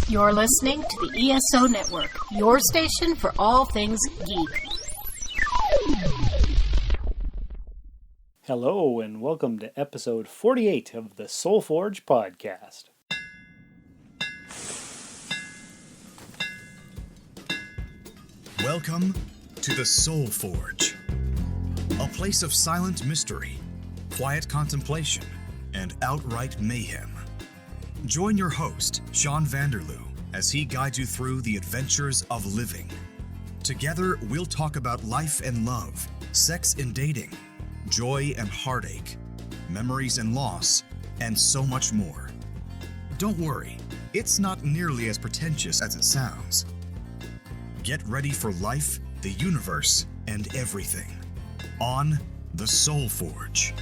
You're listening to the ESO Network, your station for all things geek. Hello, and welcome to episode 48 of the Soul Forge podcast. Welcome to the Soul Forge, a place of silent mystery, quiet contemplation, and outright mayhem. Join your host, Sean Vanderloo, as he guides you through the adventures of living. Together, we'll talk about life and love, sex and dating, joy and heartache, memories and loss, and so much more. Don't worry, it's not nearly as pretentious as it sounds. Get ready for life, the universe, and everything on the Soul Forge.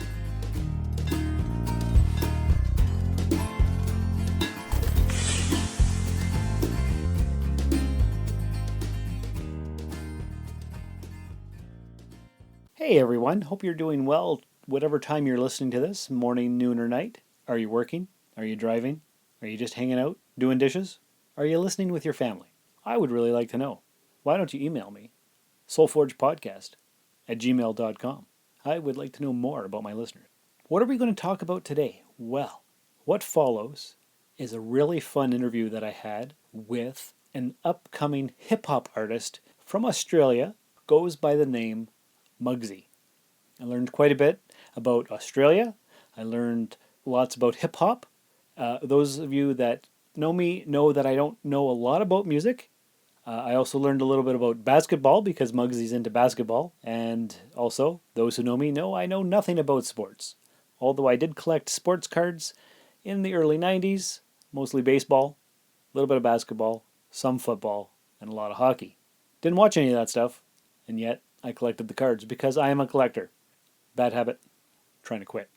Hey everyone, hope you're doing well whatever time you're listening to this, morning, noon, or night. Are you working? Are you driving? Are you just hanging out, doing dishes? Are you listening with your family? I would really like to know. Why don't you email me? soulforgepodcast@gmail.com. I would like to know more about my listeners. What are we going to talk about today? Well, what follows is a really fun interview that I had with an upcoming hip-hop artist from Australia, goes by the name Mugzy. I learned quite a bit about Australia. I learned lots about hip-hop. Those of you that know me know that I don't know a lot about music. I also learned a little bit about basketball because Mugsy's into basketball. And also, those who know me know I know nothing about sports. Although I did collect sports cards in the early 90s, mostly baseball, a little bit of basketball, some football, and a lot of hockey. Didn't watch any of that stuff, and yet I collected the cards because I am a collector. Bad habit. Trying to quit.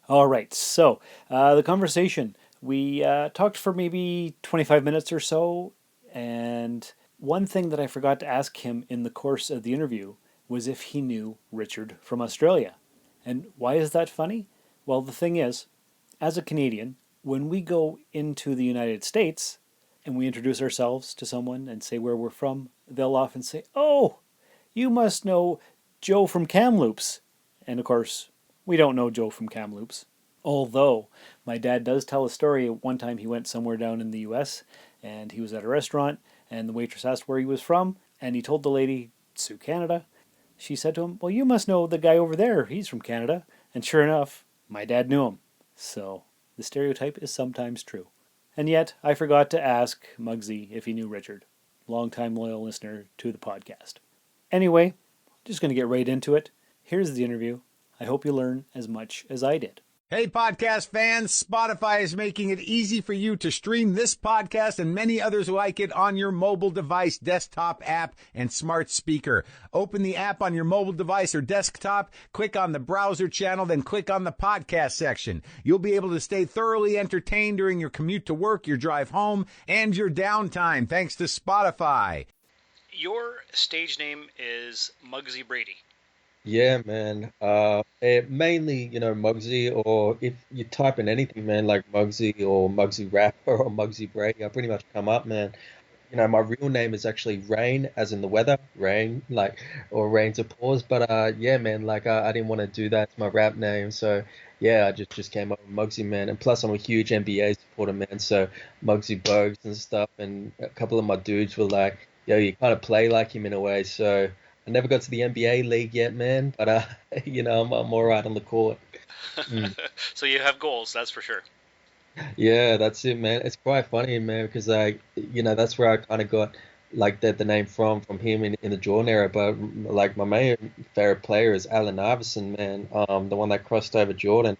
All right, so the conversation. We talked for maybe 25 minutes or so, and one thing that I forgot to ask him in the course of the interview was if he knew Richard from Australia. And why is that funny? Well, the thing is, as a Canadian, when we go into the United States and we introduce ourselves to someone and say where we're from, they'll often say, "Oh, you must know Joe from Kamloops." And of course, we don't know Joe from Kamloops. Although, my dad does tell a story. One time he went somewhere down in the US and he was at a restaurant and the waitress asked where he was from and he told the lady, "Sioux, Canada." She said to him, "Well, you must know the guy over there. He's from Canada." And sure enough, my dad knew him. So, the stereotype is sometimes true. And yet, I forgot to ask Mugzy if he knew Richard. Longtime loyal listener to the podcast. Anyway, just going to get right into it. Here's the interview. I hope you learn as much as I did. Hey, podcast fans, Spotify is making it easy for you to stream this podcast and many others like it on your mobile device, desktop app, and smart speaker. Open the app on your mobile device or desktop, click on the browser channel, then click on the podcast section. You'll be able to stay thoroughly entertained during your commute to work, your drive home, and your downtime, thanks to Spotify. Your stage name is Mugzy Brady. Yeah, man. Mainly, Mugzy, or if you type in anything, man, like Mugzy or Mugzy Rapper or Mugzy Brady, I pretty much come up, man. My real name is actually Reyne, as in the weather, rain, or rain to pause. But yeah, man, I didn't want to do that. It's my rap name, so yeah, I just came up with Mugzy, man. And plus, I'm a huge NBA supporter, man. So Mugzy Bogues and stuff, and a couple of my dudes were like, "Yo, you kind of play like him in a way." So I never got to the NBA league yet, man. But I'm all right on the court. Mm. So you have goals, that's for sure. Yeah, that's it, man. It's quite funny, man, because that's where I kind of got the name from him in the Jordan era. But like my main favorite player is Allen Iverson, man. The one that crossed over Jordan.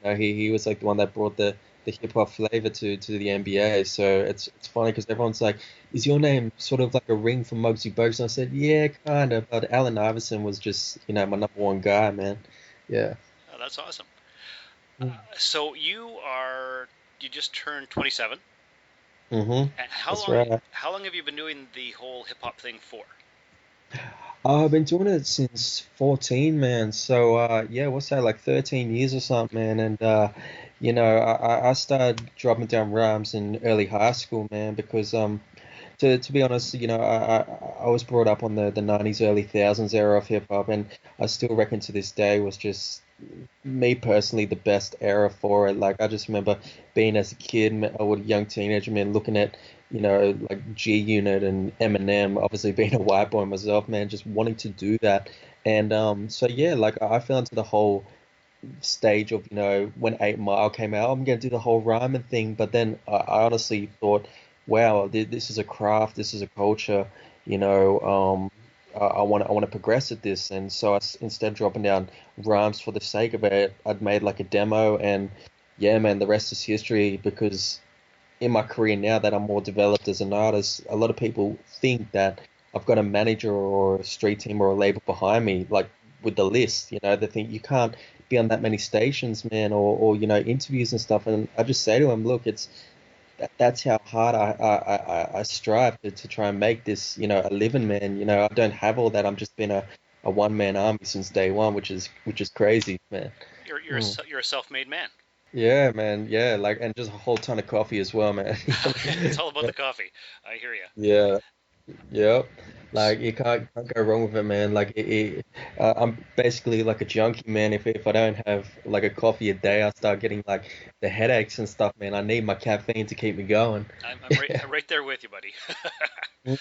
He was like the one that brought the hip hop flavor to the NBA. So it's funny because everyone's like, "Is your name sort of like a ring for Muggsy Bogues?" And I said, "Yeah, kind of." But Allen Iverson was just my number one guy, man. Yeah. Oh, that's awesome. Mm. So you just turned 27. Mm-hmm. That's right. How long have you been doing the whole hip hop thing for? I've been doing it since 14, man. So yeah, what's that, like 13 years or something, man? And I started dropping down rhymes in early high school, man, because to be honest, I was brought up on the 90s, early thousands era of hip hop, and I still reckon to this day was just me personally the best era for it. Like I just remember being as a kid or a young teenager, man, looking at like G Unit and Eminem, obviously being a white boy myself, man, just wanting to do that. And so yeah, like I fell into the whole stage of when 8 Mile came out, I'm gonna do the whole rhyming thing. But then I honestly thought, wow, this is a craft, this is a culture, you know. I want to progress at this, and so instead of dropping down rhymes for the sake of it, I'd made like a demo, and yeah, man, the rest is history. Because in my career now that I'm more developed as an artist, a lot of people think that I've got a manager or a street team or a label behind me, like with the list. They think you can't be on that many stations, man, or interviews and stuff. And I just say to them, look, that's how hard I strive to try and make this, a living, man. I don't have all that. I'm just been a one man army since day one, which is crazy, man. You're a self-made man. Yeah, man. Yeah, like, and just a whole ton of coffee as well, man. It's all about the coffee. I hear you. Yeah, yep. Like you can't go wrong with it, man. Like I'm basically like a junkie, man. If I don't have like a coffee a day, I start getting like the headaches and stuff, man. I need my caffeine to keep me going. I'm right there with you, buddy.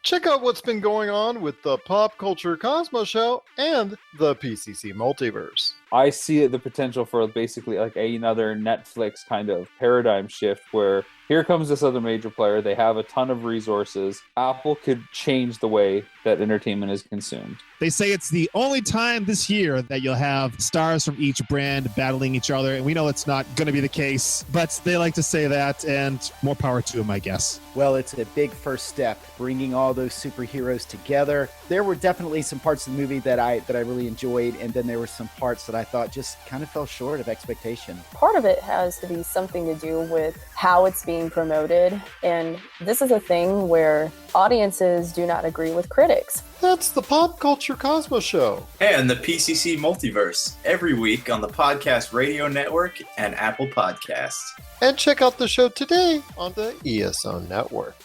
Check out what's been going on with the Pop Culture Cosmos Show and the PCC Multiverse. I see the potential for basically like another Netflix kind of paradigm shift where here comes this other major player. They have a ton of resources. Apple could change the way that entertainment is consumed. They say it's the only time this year that you'll have stars from each brand battling each other. And we know it's not going to be the case, but they like to say that, and more power to them, I guess. Well, it's a big first step, bringing all those superheroes together. There were definitely some parts of the movie that I really enjoyed, and then there were some parts that I thought just kind of fell short of expectation. Part of it has to be something to do with how it's being promoted, and this is a thing where audiences do not agree with critics. That's the Pop Culture Cosmos Show. And the PCC Multiverse, every week on the Podcast Radio Network and Apple Podcasts. And check out the show today on the ESO Network.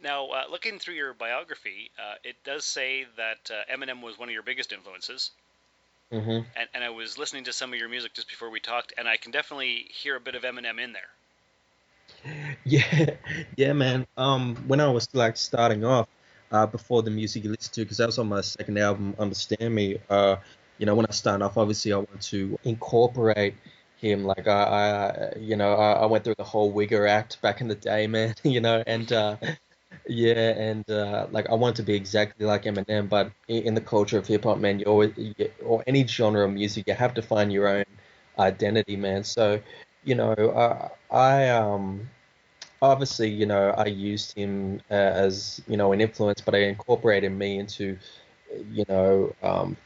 Now, looking through your biography, it does say that Eminem was one of your biggest influences. Mm-hmm. And I was listening to some of your music just before we talked, and I can definitely hear a bit of Eminem in there. Yeah, man. When I was like starting off, before the music you listen to, because that was on my second album, Understand Me. When I started off, obviously I wanted to incorporate him. Like I went through the whole wigger act back in the day, man. Like I wanted to be exactly like Eminem, but in the culture of hip hop, man, or any genre of music, you have to find your own identity, man. So, I obviously, I used him as, an influence, but I incorporated me into,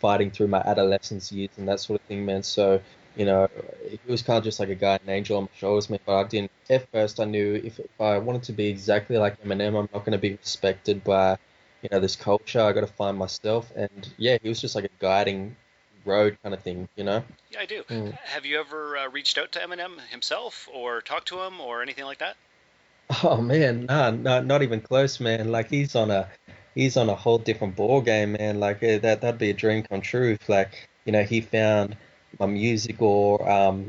fighting through my adolescence years and that sort of thing, man. So, he was kind of just like a guardian angel on my shoulders, man. But I didn't, at first I knew if I wanted to be exactly like Eminem, I'm not going to be respected by, this culture. I got to find myself. And yeah, he was just like a guiding road kind of thing, Yeah, I do. Have you ever reached out to Eminem himself or talked to him or anything like that? Oh man, no, not even close, man. Like he's on a whole different ball game, man. Like that'd be a dream come true if, like, he found my music or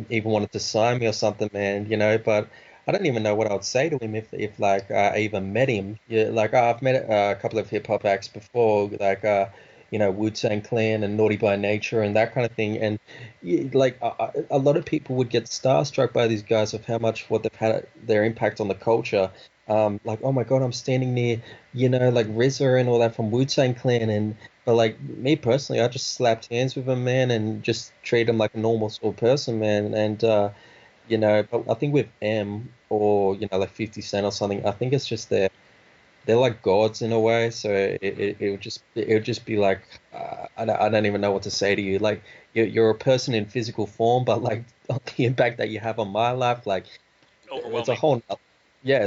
even wanted to sign me or something, man. But I don't even know what I would say to him if like I even met him. Yeah, like I've met a couple of hip hop acts before, like Wu-Tang Clan and Naughty by Nature and that kind of thing. And like a lot of people would get starstruck by these guys of how much what they've had their impact on the culture. Like, oh my God, I'm standing near, like RZA and all that from Wu-Tang Clan. But like me personally, I just slapped hands with him, man, and just treat him like a normal sort of person, man. And, but I think with M or, like 50 Cent or something, I think it's just they're like gods in a way. So it would just be like, I don't even know what to say to you. Like you're a person in physical form, but like the impact that you have on my life, like it's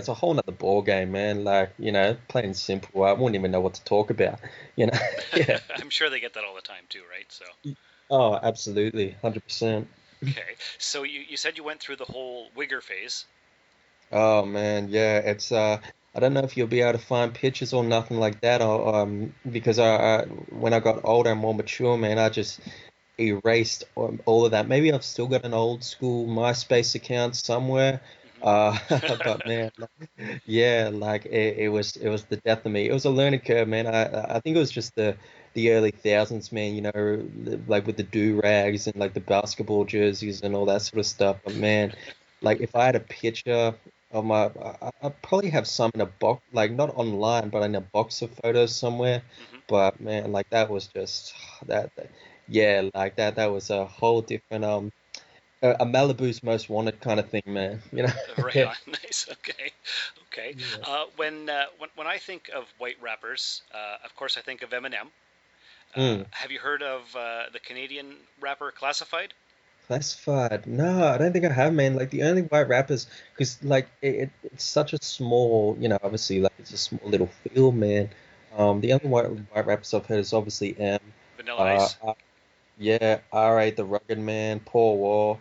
a whole nother ball game, man. Like, plain and simple. I wouldn't even know what to talk about, Yeah. I'm sure they get that all the time too, right? So. Oh, absolutely. 100%. Okay, so you said you went through the whole wigger phase. Oh man, yeah, it's I don't know if you'll be able to find pictures or nothing like that, or because when I got older and more mature, man, I just erased all of that. Maybe I've still got an old school MySpace account somewhere, but man, yeah, like it was the death of me. It was a learning curve, man. I think it was just the early thousands, man. You know, like with the do rags and like the basketball jerseys and all that sort of stuff. But man, like if I had a picture of my, I probably have some in a box, like not online, but in a box of photos somewhere. But man, like that was just yeah, like that was a whole different a Malibu's most wanted kind of thing, man. You know. Right on. Nice. Okay. Okay. Yeah. When I think of white rappers, of course I think of Eminem. Mm. Have you heard of the Canadian rapper Classified? Classified? No, I don't think I have, man. Like the only white rappers, because like it's such a small, obviously like it's a small little field, man. The only white rappers I've heard is obviously Vanilla uh, Ice. yeah, R.A. the Rugged Man, Paul Wall,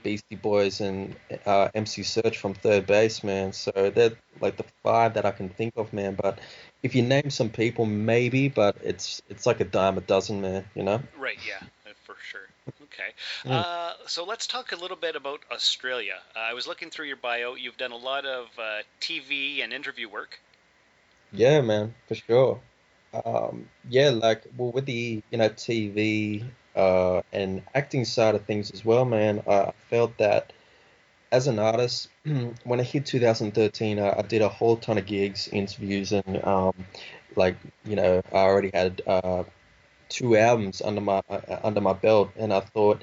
Beastie Boys, and MC Search from Third Base, man. So they're like the five that I can think of, man. But if you name some people, maybe, but it's like a dime a dozen, man. You know? Right. Yeah. For sure. Okay. Mm. So let's talk a little bit about Australia. I was looking through your bio. You've done a lot of TV and interview work. Yeah, man, for sure. Yeah, like well, with the TV and acting side of things as well, man. I felt that as an artist, when I hit 2013, I did a whole ton of gigs, interviews, and like I already had two albums under my belt, and I thought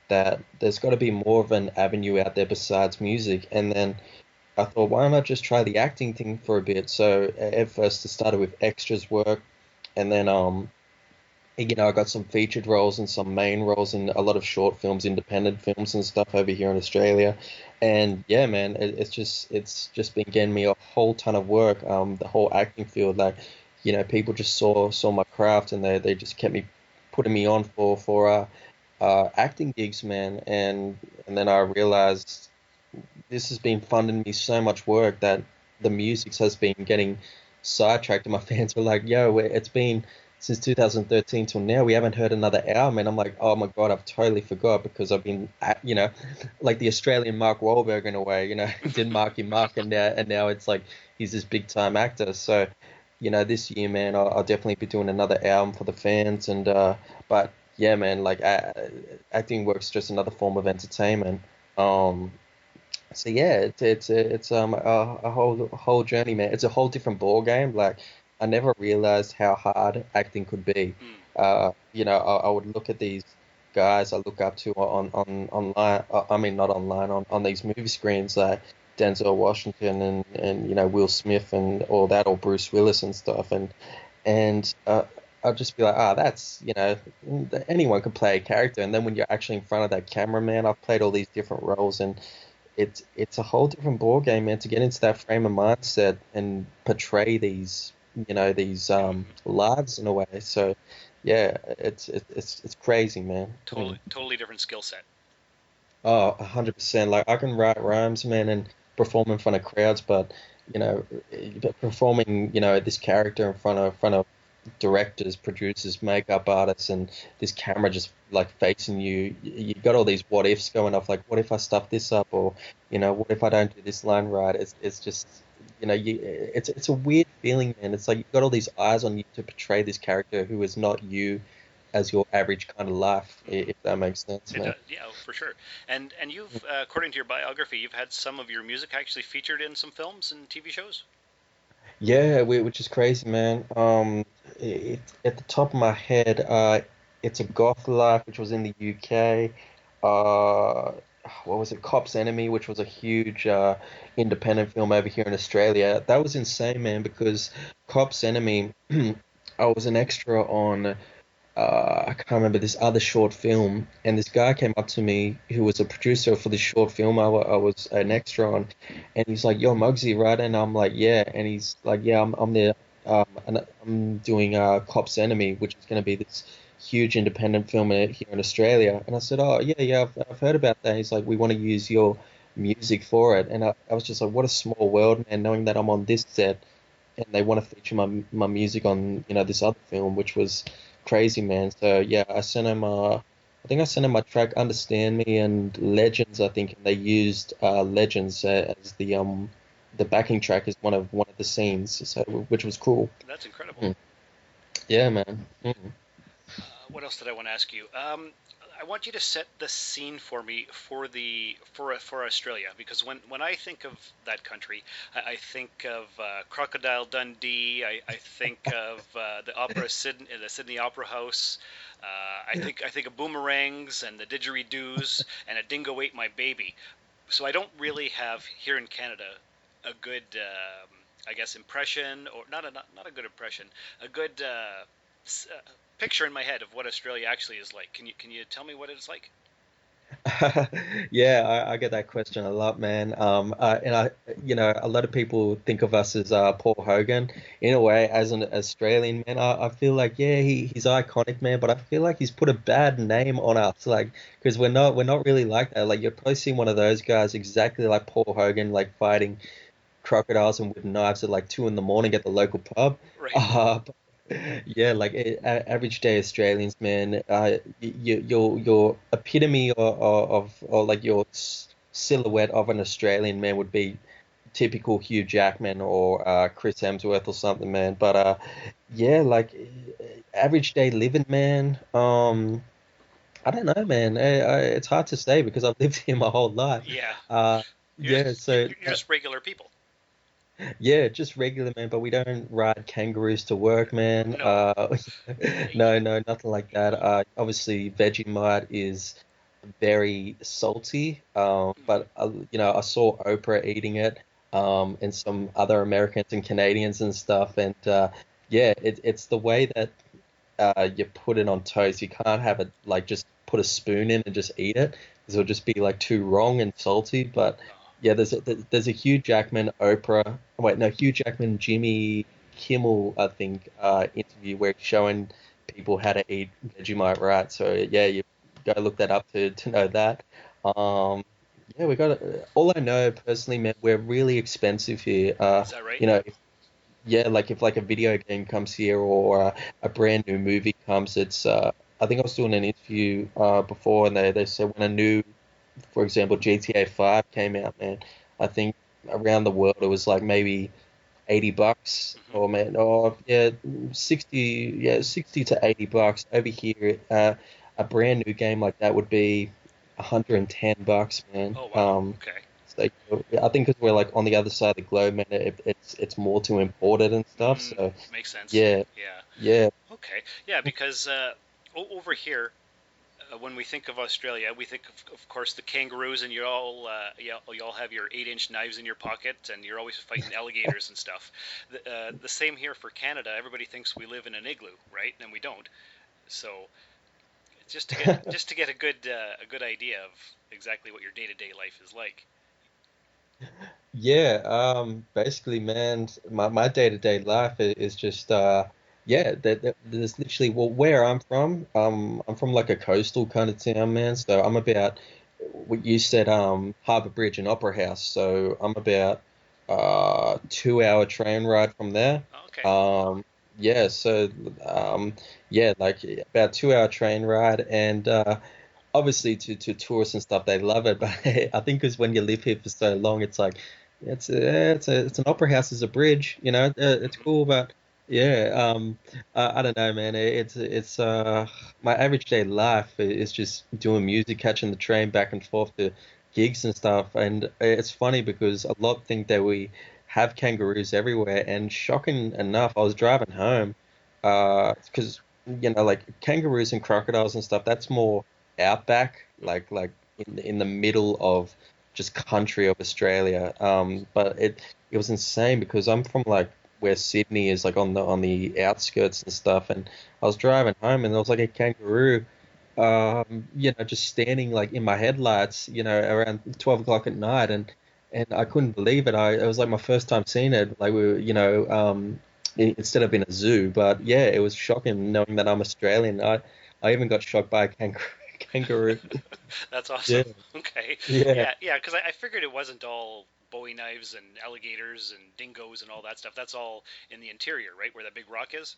that there's got to be more of an avenue out there besides music. And then I thought, why not just try the acting thing for a bit? So at first, I started with extras work, and then I got some featured roles and some main roles in a lot of short films, independent films and stuff over here in Australia. And yeah, man, it's just been getting me a whole ton of work. The whole acting field, like, people just saw my craft and they just kept me putting me on for acting gigs, man. And then I realized this has been funding me so much work that the music has been getting sidetracked. And my fans were like, "Yo, it's been since 2013 till now. We haven't heard another album." And I'm like, "Oh my God, I've totally forgot because I've been, like the Australian Mark Wahlberg in a way. Did Marky Mark, and now it's like he's this big time actor. So, this year, man, I'll definitely be doing another album for the fans. And but yeah, man, like acting work's just another form of entertainment. Um, so yeah, it's a whole journey, man. It's a whole different ball game. Like I never realized how hard acting could be. I would look at these guys I look up to on online. I mean, not online, on these movie screens like Denzel Washington and Will Smith and all that, or Bruce Willis and stuff. And I'll just be like, that's anyone can play a character. And then when you're actually in front of that camera, man, I've played all these different roles, and it's a whole different ball game, man, to get into that frame of mindset and portray these lives in a way. So yeah, it's crazy, man. Totally different skill set. Oh, 100%. Like I can write rhymes, man, and perform in front of crowds, but performing, this character in front of directors, producers, makeup artists, and this camera just like facing you. You got all these what ifs going off. Like, what if I stuff this up, or what if I don't do this line right? It's just it's a weird feeling, man. It's like you've got all these eyes on you to portray this character who is not you as your average kind of life, if that makes sense, man. Yeah, for sure. And you've, according to your biography, you've had some of your music actually featured in some films and TV shows. Yeah, which is crazy, man. At the top of my head, it's a Goth Life, which was in the UK. Uh, what was it? Cop's Enemy, which was a huge independent film over here in Australia. That was insane, man, because Cop's Enemy, I was an extra on I can't remember this other short film, and this guy came up to me who was a producer for this short film I was an extra on, and he's like, "Yo, Mugzy, right?" And I'm like, "Yeah," and he's like, "Yeah, I'm there, and I'm doing Cop's Enemy, which is going to be this huge independent film here in Australia. And I said, oh, yeah, I've heard about that. He's like, we want to use your music for it. And I was just like, what a small world, man, knowing that I'm on this set and they want to feature my music on, this other film, which was crazy, man. So yeah, I think I sent him my track "Understand Me" and "Legends." I think and they used "Legends" as the backing track as one of the scenes, so which was cool. That's incredible. Yeah, man. What else did I want to ask you? I want you to set the scene for me for Australia, because when I think of that country, I think of Crocodile Dundee. I think of the Sydney Opera House. I think of boomerangs and the didgeridoos and a dingo ate my baby. So I don't really have here in Canada a good, I guess, impression, or not a good impression, a good picture in my head of what Australia actually is like. Can you tell me what it's like? Yeah, I get that question a lot, man. And a lot of people think of us as Paul Hogan in a way as an Australian man. I feel like, yeah, he's iconic, man, but I feel like he's put a bad name on us, like, because we're not really like that. Like, you're probably seeing one of those guys exactly like Paul Hogan, like fighting crocodiles and with knives at like 2 in the morning at the local pub. Right. Yeah, like average day Australians, man. Your epitome or like your silhouette of an Australian man would be typical Hugh Jackman or Chris Hemsworth or something, man. But yeah, like average day living, man. I don't know, man. It's hard to say because I've lived here my whole life. Yeah. Yeah. So You're just regular people. yeah, just regular, man, but we don't ride kangaroos to work, man. No. No, nothing like that. Obviously, Vegemite is very salty, but I saw Oprah eating it, and some other Americans and Canadians and stuff, and yeah, it's the way that you put it on toast. You can't have it like just put a spoon in and just eat it, because it'll just be like too wrong and salty. But yeah, there's a Hugh Jackman, Oprah. Wait, no, Hugh Jackman, Jimmy Kimmel, I think, interview where he's showing people how to eat Vegemite right. So yeah, you go look that up to know that. Um, yeah, we got all I know personally, man, we're really expensive here. Is that right? Yeah, like if like a video game comes here or a brand new movie comes, it's I think I was doing an interview before and they said when a new, for example, GTA 5 came out, man, I think around the world it was like maybe $80 or man or yeah 60 to $80 over here. A brand new game like that would be $110, man. Oh wow. Okay. So I think because we're like on the other side of the globe, man, it's more to import it and stuff. So makes sense. yeah. Okay. Yeah, because over here, when we think of Australia, we think of course, the kangaroos, and you all have your 8-inch knives in your pocket, and you're always fighting alligators and stuff. The same here for Canada. Everybody thinks we live in an igloo, right? And we don't. So just to get a good idea of exactly what your day-to-day life is like. Yeah, basically, man, my day-to-day life is just yeah, there's literally well, where I'm from, I'm from like a coastal kind of town, man. So I'm about what you said, Harbour Bridge and Opera House. So I'm about 2 hour train ride from there. Okay. Yeah, so yeah, like about 2 hour train ride, and obviously to tourists and stuff they love it, but I think because when you live here for so long, it's like it's an opera house as a bridge, it's cool, but yeah, I don't know, man. It's my average day life is just doing music, catching the train back and forth to gigs and stuff, and it's funny because a lot think that we have kangaroos everywhere, and shocking enough, I was driving home, because like kangaroos and crocodiles and stuff, that's more outback, like in the middle of just country of Australia. But it was insane because I'm from like where Sydney is, like on the outskirts and stuff, and I was driving home and there was like a kangaroo, just standing like in my headlights, around 12 o'clock at night, and I couldn't believe it. It was like my first time seeing it. Like we were, instead of in a zoo, but yeah, it was shocking knowing that I'm Australian. I I even got shocked by a kangaroo. That's Yeah, awesome. Okay. yeah. Yeah, because I figured it wasn't all Bowie knives and alligators and dingoes and all that stuff. That's all in the interior, right, where that big rock is?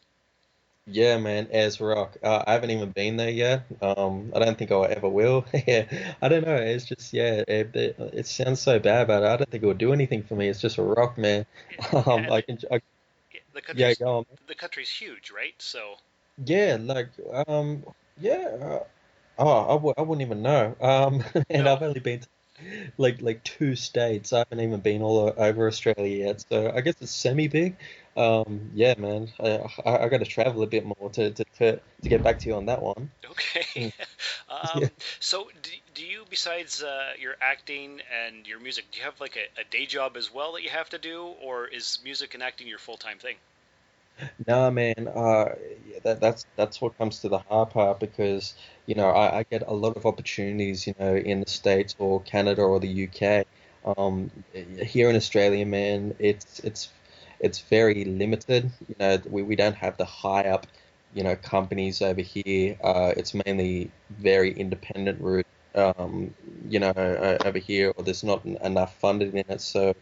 Yeah, man, Ayers Rock. I haven't even been there yet. I don't think I ever will. Yeah, I don't know. It's just, yeah, it sounds so bad, but I don't think it would do anything for me. It's just a rock, man. Yeah, and I can, the yeah, country's go on. the country's huge, right? So Yeah, like, yeah. Oh, I wouldn't even know. And no. I've only been to like two states. I haven't even been all over Australia yet. So I guess it's semi big. Yeah, man. I got to travel a bit more to get back to you on that one. Okay. Mm. Yeah. So do you, besides your acting and your music, do you have like a day job as well that you have to do, or is music and acting your full-time thing? Nah, man. Yeah, that's what comes to the hard part because I get a lot of opportunities in the States or Canada or the UK. Here in Australia, man, it's very limited. We don't have the high up companies over here. It's mainly very independent route. Over here, or there's not enough funding in it, so.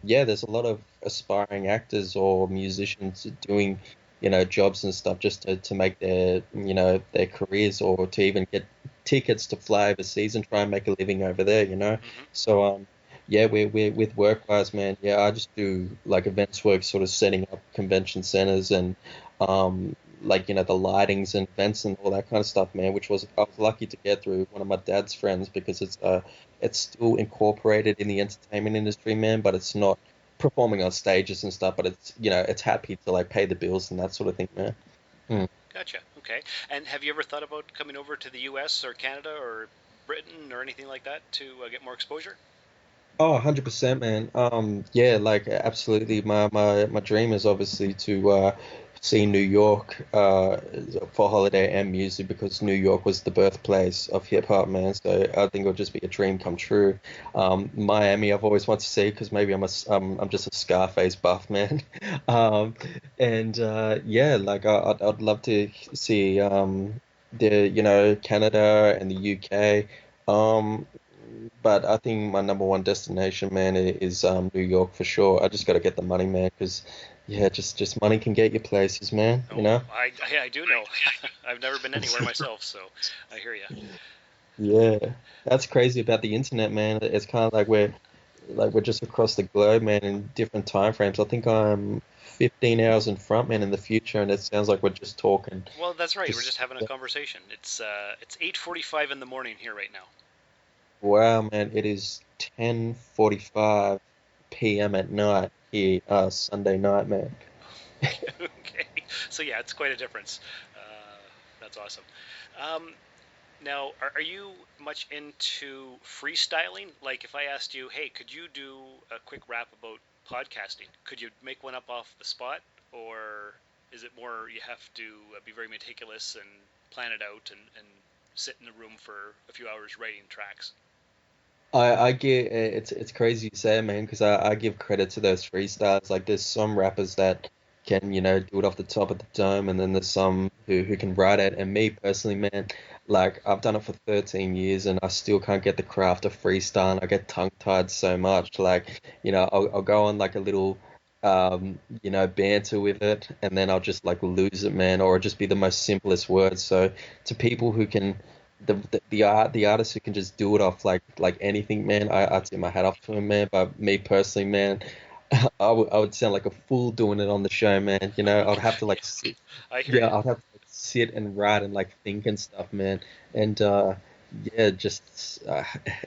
Yeah, there's a lot of aspiring actors or musicians doing, jobs and stuff just to make their careers or to even get tickets to fly overseas and try and make a living over there. Hmm. So, yeah, we're with work-wise, man. Yeah, I just do like events work, sort of setting up convention centers and, the lightings and events and all that kind of stuff, man, which I was lucky to get through one of my dad's friends because it's still incorporated in the entertainment industry, man, but it's not performing on stages and stuff, but it's happy to like pay the bills and that sort of thing, man. Hmm. Gotcha. Okay. And have you ever thought about coming over to the U.S. or Canada or Britain or anything like that to get more exposure? Oh, 100%, man. Yeah, like absolutely. My dream is obviously to see New York for holiday and music because New York was the birthplace of hip hop, man. So I think it'll just be a dream come true. Miami, I've always wanted to see because maybe I'm just a Scarface buff, man. Um, and yeah, like I'd love to see the Canada and the UK. Um, but I think my number one destination, man, is New York for sure. I just got to get the money, man, because yeah, just money can get you places, man. You Oh, know? I do know. I've never been anywhere myself, so I hear you. Yeah, that's crazy about the internet, man. It's kind of like we're just across the globe, man, in different time frames. I think I'm 15 hours in front, man, in the future, and it sounds like we're just talking. Well, that's right. We're Just just having a conversation. It's 8:45 in the morning here right now. wow, man, it is 10:45 p.m. at night here, Sunday night, man. Okay. So yeah, it's quite a difference. That's awesome. Um, Now, are you much into freestyling? Like, if I asked you, hey, could you do a quick rap about podcasting? Could you make one up off the spot? Or is it more you have to be very meticulous and plan it out and sit in a room for a few hours writing tracks? I get it's crazy you say it, man, because I give credit to those freestyles. Like there's some rappers that can, do it off the top of the dome, and then there's some who can write it. And me personally, man, like I've done it for 13 years, and I still can't get the craft of freestyle. And I get tongue-tied so much. Like, I'll go on like a little, banter with it, and then I'll just like lose it, man, or it'll just be the most simplest words. So to people who can the artist who can just do it off like anything, man. I tip my hat off to him, man. But me personally, man, I would sound like a fool doing it on the show, man. I'd have to like sit, I hear yeah, you. I'd have to like, sit and write and like think and stuff, man. And yeah, just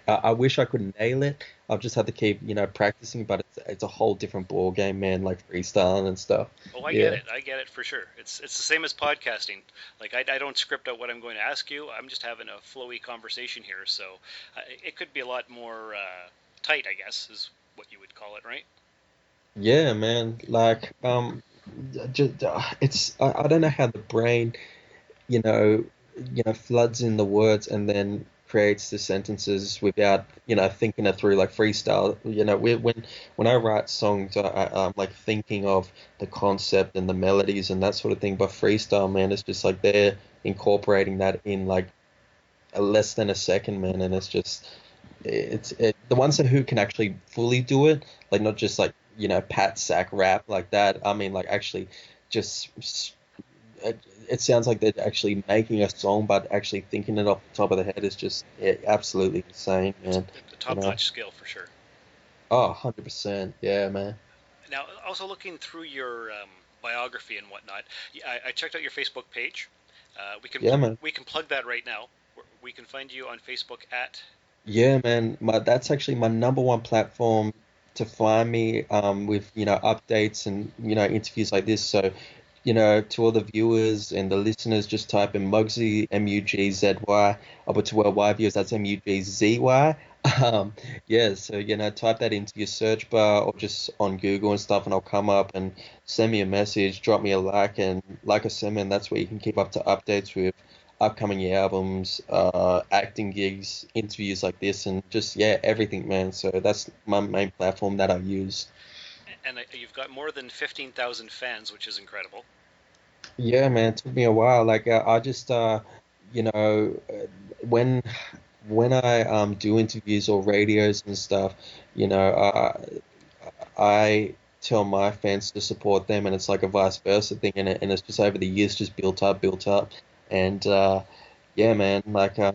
I wish I could nail it. I've just had to keep practicing, but it's a whole different ball game, man. Like freestyling and stuff. Oh, I get Yeah. it. I get it for sure. It's the same as podcasting. Like I don't script out what I'm going to ask you. I'm just having a flowy conversation here, so it could be a lot more tight, I guess, is what you would call it, right? Yeah, man. Like, just, I don't know how the brain, you know, floods in the words and then creates the sentences without, thinking it through, like freestyle. When I write songs, I'm like thinking of the concept and the melodies and that sort of thing. But freestyle, man, it's just like they're incorporating that in like less than a second, man, and it's just the ones who can actually fully do it, like not just like pat sack rap like that. I mean, like actually just it sounds like they're actually making a song, but actually thinking it off the top of the head is just absolutely insane, man. The top-notch skill for sure. Oh, 100%. Yeah, man. Now, also looking through your biography and whatnot, I checked out your Facebook page. We can plug that right now. We can find you on Facebook at. Yeah, man. That's actually my number one platform to find me with updates and interviews like this. So to all the viewers and the listeners, just type in Mugzy, Mugzy, but to worldwide viewers, that's Mugzy. Yeah, so type that into your search bar or just on Google and stuff, and I'll come up and send me a message, drop me a like, and like I said, man, that's where you can keep up to updates with upcoming albums, acting gigs, interviews like this, and just everything, man. So that's my main platform that I use. And you've got more than 15,000 fans, which is incredible. Yeah, man, it took me a while. Like I just you know, when I do interviews or radios and stuff, I tell my fans to support them, and it's like a vice versa thing, and it's just over the years just built up, and yeah, man, like a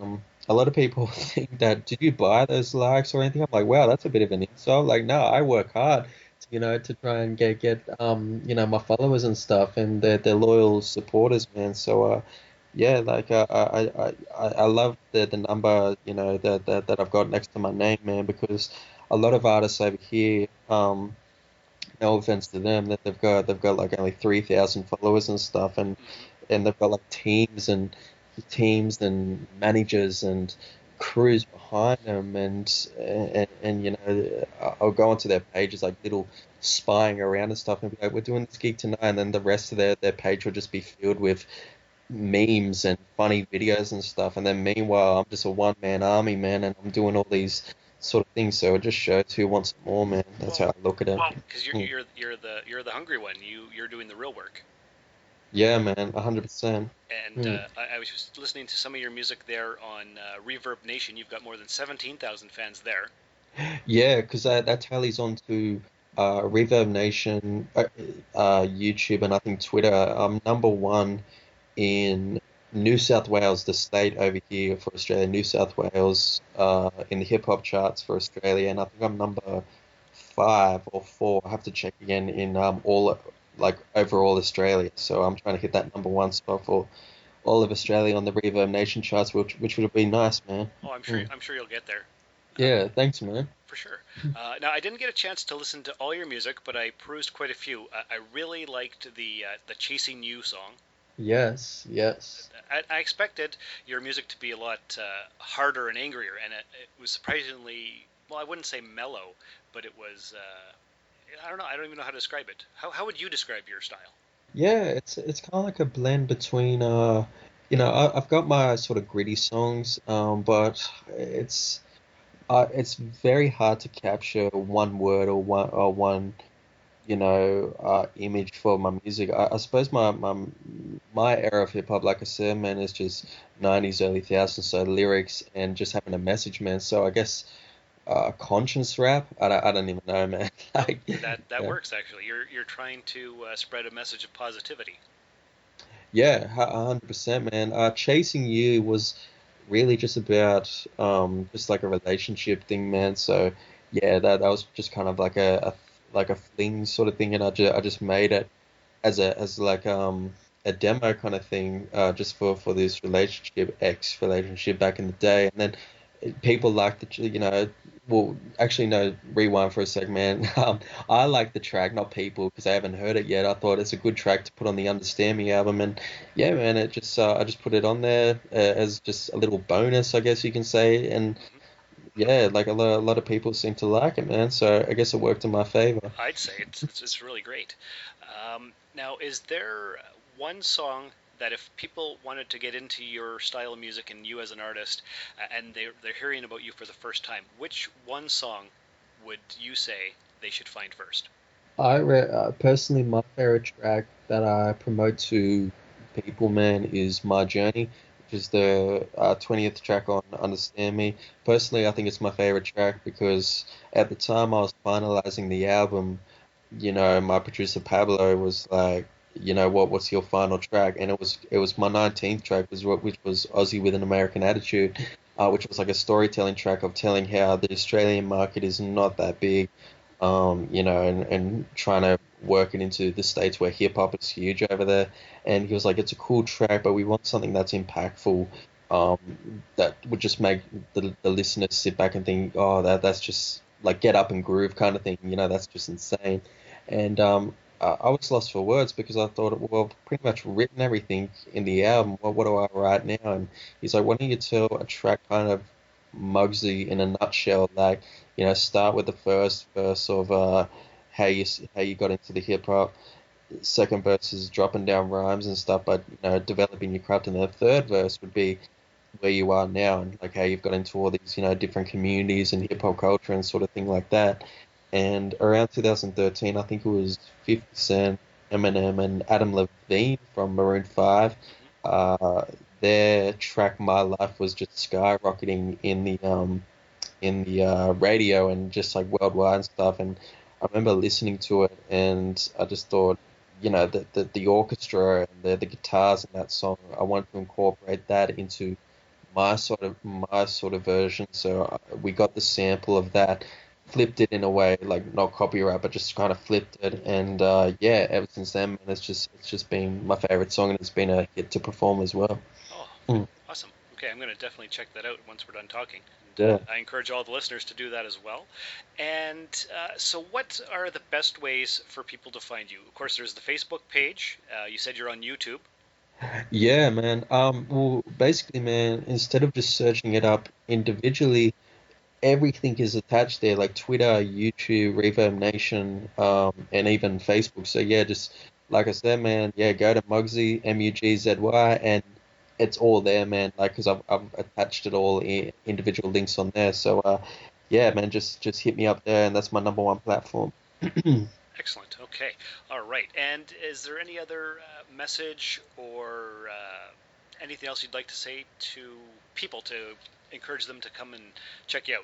lot of people think that did you buy those likes or anything? I'm like, wow, that's a bit of an insult. Like, no, I work hard, to try and get my followers and stuff, and they're loyal supporters, man. So yeah, like I love the number that I've got next to my name, man, because a lot of artists over here, no offense to them, that they've got like only 3,000 followers and stuff, and they've got like teams and managers and crews behind them, and I'll go onto their pages like little spying around and stuff, and be like, we're doing this gig tonight, and then the rest of their page will just be filled with memes and funny videos and stuff, and then meanwhile I'm just a one-man army, man, and I'm doing all these sort of things, so it just shows who wants it more, man. That's how I look at it. Because you're the hungry one. You're doing the real work. Yeah, man, 100%. And I was just listening to some of your music there on Reverb Nation. You've got more than 17,000 fans there. Yeah, because that tallies on to Reverb Nation, YouTube, and I think Twitter. I'm number one in New South Wales, the state over here for Australia, New South Wales, in the hip hop charts for Australia, and I think I'm number 5 or 4. I have to check again in overall Australia. So I'm trying to hit that number 1 spot for all of Australia on the Reverb Nation charts, which would be nice, man. Oh, I'm sure you'll get there. Yeah, thanks, man. For sure. Now, I didn't get a chance to listen to all your music, but I perused quite a few. I really liked the Chasing You song. Yes. I expected your music to be a lot harder and angrier, and it was surprisingly, well, I wouldn't say mellow, but it was, I don't know, I don't even know how to describe it. How would you describe your style? Yeah, it's kind of like a blend between, I've got my sort of gritty songs, but it's very hard to capture one word or one image for my music. I suppose my era of hip hop, like I said, man, is just 90s, early 2000s, so lyrics and just having a message, man. So I guess conscience rap, I don't even know, man. Like, that works, actually. You're trying to spread a message of positivity. Yeah, 100%, man. Chasing You was really just about just like a relationship thing, man. So yeah, that was just kind of like a fling sort of thing, and I just made it as a demo kind of thing, just for this relationship back in the day, and then people liked the well, actually, no, rewind for a sec, man. I like the track, not people, because I haven't heard it yet. I thought it's a good track to put on the Understand Me album, and yeah, man, it just I just put it on there as just a little bonus, I guess you can say, and yeah, like a lot of people seem to like it, man. So I guess it worked in my favor. I'd say it's really great. Now, is there one song that if people wanted to get into your style of music and you as an artist, and they're hearing about you for the first time, which one song would you say they should find first? Personally, my favorite track that I promote to people, man, is My Journey, which is the 20th track on Understand Me. Personally, I think it's my favorite track because at the time I was finalizing the album, my producer Pablo was like, what's your final track? And it was my 19th track, which was Aussie with an American Attitude, which was like a storytelling track of telling how the Australian market is not that big, and trying to work it into the states where hip hop is huge over there. And he was like, it's a cool track, but we want something that's impactful, that would just make the listeners sit back and think, oh, that's just like get up and groove kind of thing. That's just insane. And I was lost for words because I thought, well, I've pretty much written everything in the album. What do I write now? And he's like, why don't you tell a track kind of Muggsy in a nutshell? Like, start with the first verse of how you got into the hip hop. Second verse is dropping down rhymes and stuff, but developing your craft. And the third verse would be where you are now and like how you've got into all these different communities and hip hop culture and sort of thing like that. And around 2013, I think it was 50 Cent, Eminem, and Adam Levine from Maroon 5. Their track "My Life" was just skyrocketing in the radio and just like worldwide and stuff. And I remember listening to it, and I just thought, the orchestra and the guitars in that song, I wanted to incorporate that into my sort of version. So we got the sample of that, flipped it in a way like not copyright, but just kind of flipped it. And yeah, ever since then, man, it's just been my favorite song, and it's been a hit to perform as well. Oh, awesome. Okay, I'm going to definitely check that out once we're done talking. Yeah. I encourage all the listeners to do that as well. And so what are the best ways for people to find you? Of course, there's the Facebook page. You said you're on YouTube. Yeah, man. Well, basically, man, instead of just searching it up individually, everything is attached there, like Twitter, YouTube, Reverb Nation, and even Facebook. So yeah, just like I said, man, yeah, go to Mugzy, Mugzy, and it's all there, man. Like, because I've attached it all in individual links on there. So yeah, man, just hit me up there, and that's my number one platform. Excellent. Okay. All right. And is there any other message or anything else you'd like to say to people to encourage them to come and check you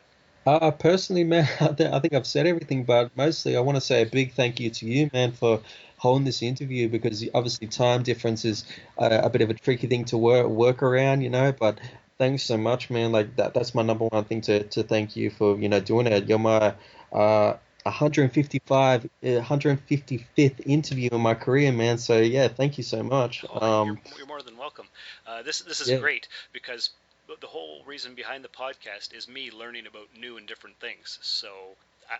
out? Personally, man, I think I've said everything, but mostly I want to say a big thank you to you, man, for holding this interview, because obviously time difference is a bit of a tricky thing to work around, but thanks so much, man. Like that's my number one thing to thank you for, doing it. You're my 155th interview in my career, man. So yeah, thank you so much. You're more than welcome. This is Yeah. great because the whole reason behind the podcast is me learning about new and different things. So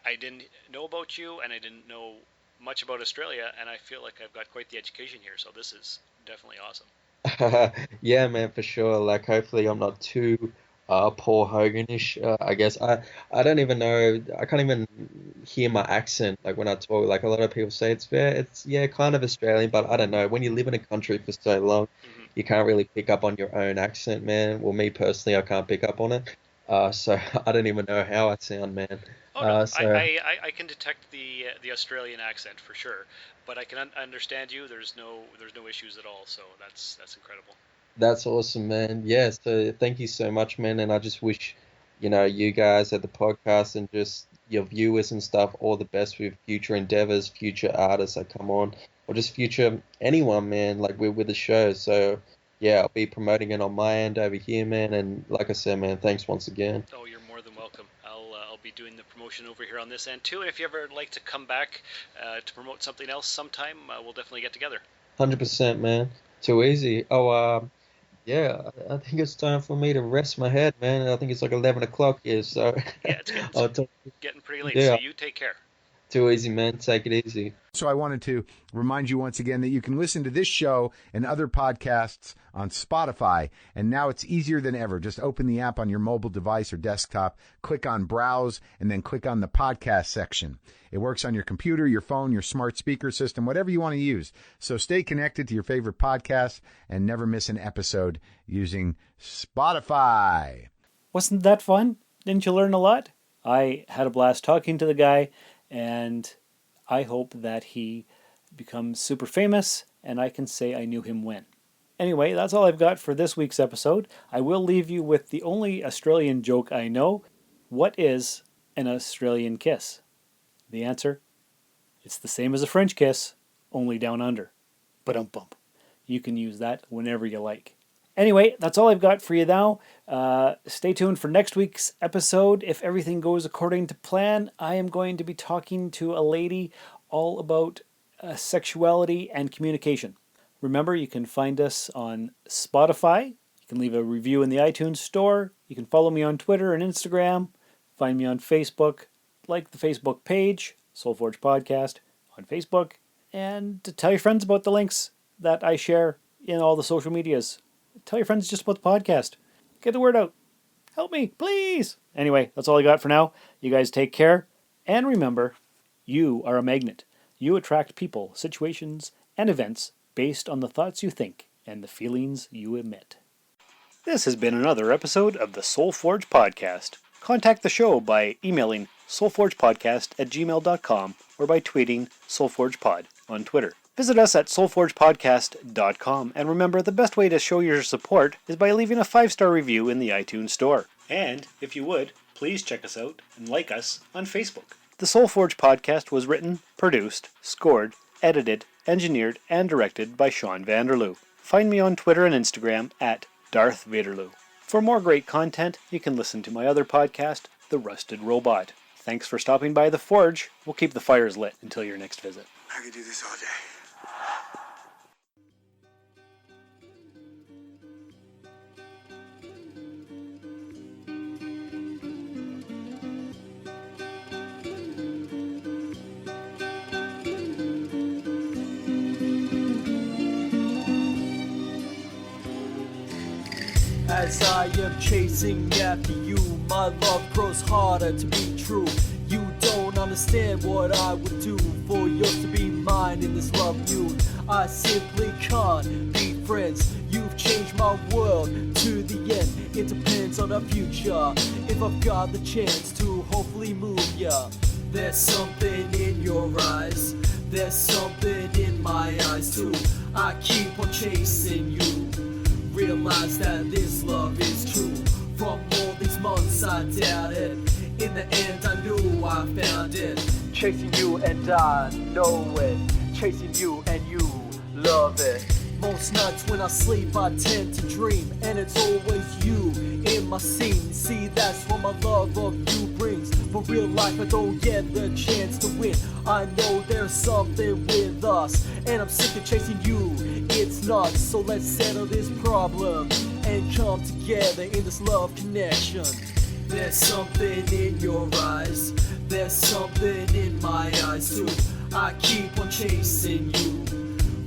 I didn't know about you, and I didn't know much about Australia, and I feel like I've got quite the education here. So this is definitely awesome. Yeah, man, for sure. Like, hopefully, I'm not too Paul Hoganish. I guess I don't even know. I can't even hear my accent. Like when I talk, like a lot of people say it's yeah, kind of Australian, but I don't know. When you live in a country for so long, you can't really pick up on your own accent, man. Well, me personally, I can't pick up on it. So I don't even know how I sound, man. Oh no, So I can detect the Australian accent for sure, but I can understand you. There's no issues at all. So that's incredible. that's awesome, man. Yeah, so thank you so much, man. And I just wish, you guys at the podcast and just your viewers and stuff all the best with future endeavors, future artists that come on, or just future anyone, man, like with the show. So yeah, I'll be promoting it on my end over here, man. And like I said, man, thanks once again. Oh, you're more than welcome. I'll be doing the promotion over here on this end too. And if you ever like to come back to promote something else sometime, we'll definitely get together. 100%, man. Too easy. Oh, yeah, I think it's time for me to rest my head, man. I think it's like 11 o'clock here, so Yeah, it's I'll talk. getting pretty late. Yeah, So you take care. Too easy, man. Take it easy. So I wanted to remind you once again that you can listen to this show and other podcasts on Spotify, and now it's easier than ever. Just open the app on your mobile device or desktop, click on Browse, and then click on the podcast section. It works on your computer, your phone, your smart speaker system, whatever you want to use. So stay connected to your favorite podcasts and never miss an episode using Spotify. Wasn't that fun? Didn't you learn a lot? I had a blast talking to the guy, and I hope that he becomes super famous, and I can say I knew him when. Anyway, that's all I've got for this week's episode. I will leave you with the only Australian joke I know. What is an Australian kiss? The answer? It's the same as a French kiss, only down under. Ba-dum-bump. You can use that whenever you like. Anyway, that's all I've got for you now. Stay tuned for next week's episode. If everything goes according to plan, I am going to be talking to a lady all about sexuality and communication. Remember, you can find us on Spotify. You can leave a review in the iTunes store. You can follow me on Twitter and Instagram. Find me on Facebook. Like the Facebook page, Soulforge Podcast, on Facebook. And to tell your friends about the links that I share in all the social medias. Tell your friends just about the podcast. Get the word out. Help me, please. Anyway, that's all I got for now. You guys take care. And remember, you are a magnet. You attract people, situations, and events based on the thoughts you think and the feelings you emit. This has been another episode of the Soulforge Podcast. Contact the show by emailing soulforgepodcast@gmail.com or by tweeting soulforgepod on Twitter. Visit us at soulforgepodcast.com, and remember, the best way to show your support is by leaving a 5-star review in the iTunes store. And, if you would, please check us out and like us on Facebook. The Soulforge Podcast was written, produced, scored, edited, engineered, and directed by Sean Vanderloo. Find me on Twitter and Instagram at Darth Vaderloo. For more great content, you can listen to my other podcast, The Rusted Robot. Thanks for stopping by the Forge. We'll keep the fires lit until your next visit. I could do this all day. As I am chasing after you, my love grows harder to be true. You don't understand what I would do for yours to be mine in this love feud. I simply can't be friends. You've changed my world to the end. It depends on our future. If I've got the chance to hopefully move ya. There's something in your eyes. There's something in my eyes too. I keep on chasing you. Realize that this love is true. From all these months I doubted. In the end I knew I found it. Chasing you and I know it. Chasing you and you love it. Most nights when I sleep I tend to dream. And it's always you in my scene. See, that's what my love of you brings. But real life I don't get the chance to win. I know there's something with us. And I'm sick of chasing you. It's not, so let's settle this problem and come together in this love connection. There's something in your eyes. There's something in my eyes too. I keep on chasing you.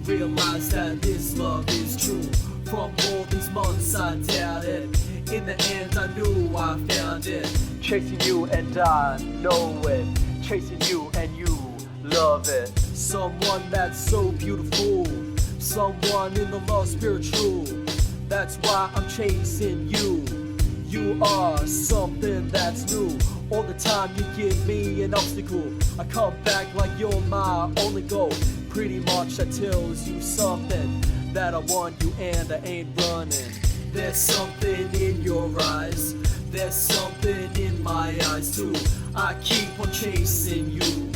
Realize that this love is true. From all these months I doubted. In the end I knew I found it. Chasing you and I know it. Chasing you and you love it. Someone that's so beautiful. Someone in the love spiritual. That's why I'm chasing you. You are something that's new. All the time you give me an obstacle. I come back like you're my only goal. Pretty much that tells you something. That I want you and I ain't running. There's something in your eyes. There's something in my eyes too. I keep on chasing you.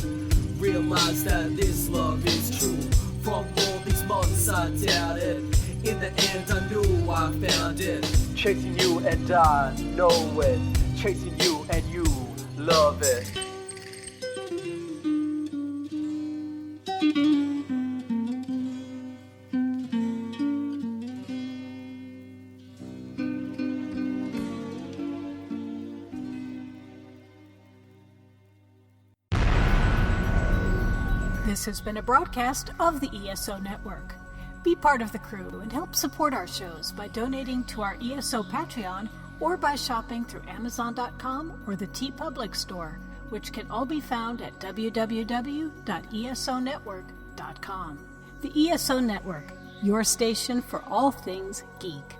Realize that this love is true. From all these months I doubted. In the end I knew I found it. Chasing you and I know it. Chasing you and you love it. This has been a broadcast of the ESO Network. Be part of the crew and help support our shows by donating to our ESO Patreon or by shopping through Amazon.com or the TeePublic store, which can all be found at www.esonetwork.com. The ESO Network, your station for all things geek.